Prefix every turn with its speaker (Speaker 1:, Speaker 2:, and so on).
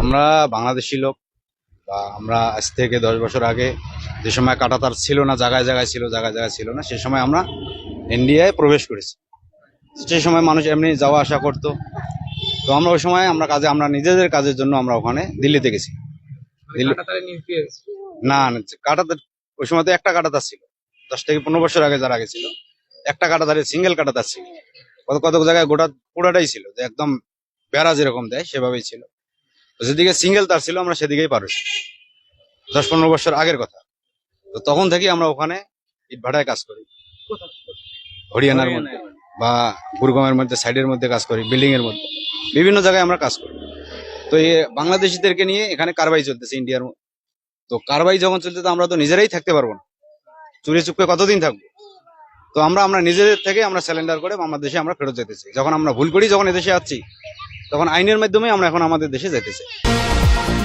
Speaker 1: আমরা বাংলাদেশি লোক, বা আমরা আজ থেকে 10 বছর আগে যে সময় কাঁটাতার ছিল না, জায়গায় জায়গায় ছিল, জায়গায় জায়গায় ছিল না, সেই সময় আমরা ইন্ডিয়ায় প্রবেশ করেছি। সেই সময় মানুষ এমনি যাওয়া আসা করতো। তো আমরা ওই সময় আমরা নিজেদের কাজের জন্য আমরা ওখানে দিল্লিতে গেছি। দিল্লি না না, কাঁটাতার ওই সময় তো একটা কাঁটাতার ছিল। 10 থেকে 15 বছর আগে যারা গেছিল, একটা কাঁটাতারের সিঙ্গেল কাঁটাতার ছিল। কত কত জায়গায় গোটা পুরাটাই ছিল, যে একদম বেড়া যেরকম দেয় সেভাবেই ছিল। তো যেদিকে সিঙ্গেল তার ছিল আমরা সেদিকেই পার হয়েছি। 10-15 বছর আগের কথা। তো তখন থেকে আমরা ওখানে ইট ভাটায় কাজ করি, হরিয়ানার মধ্যে বা গুরগাঁওয়ের মধ্যে, সাইডের মধ্যে কাজ করি, বিল্ডিং এর মধ্যে, বিভিন্ন জায়গায় আমরা কাজ করি। তো এই বাংলাদেশিদেরকে নিয়ে এখানে কারবাই চলতেছে ইন্ডিয়ার মধ্যে। তো কারবাই যখন চলছে, তো আমরা তো নিজেরাই থাকতে পারবো না, চুরি চুপকে কতদিন থাকবো। তো আমরা নিজেদের থেকে আমরা স্যালেন্ডার করে আমার দেশে আমরা ফেরত যেতেছি। যখন আমরা ভুল করি, যখন এদেশে আসছি, তখন আইনের মাধ্যমে আমরা এখন আমাদের দেশে যেতেছি।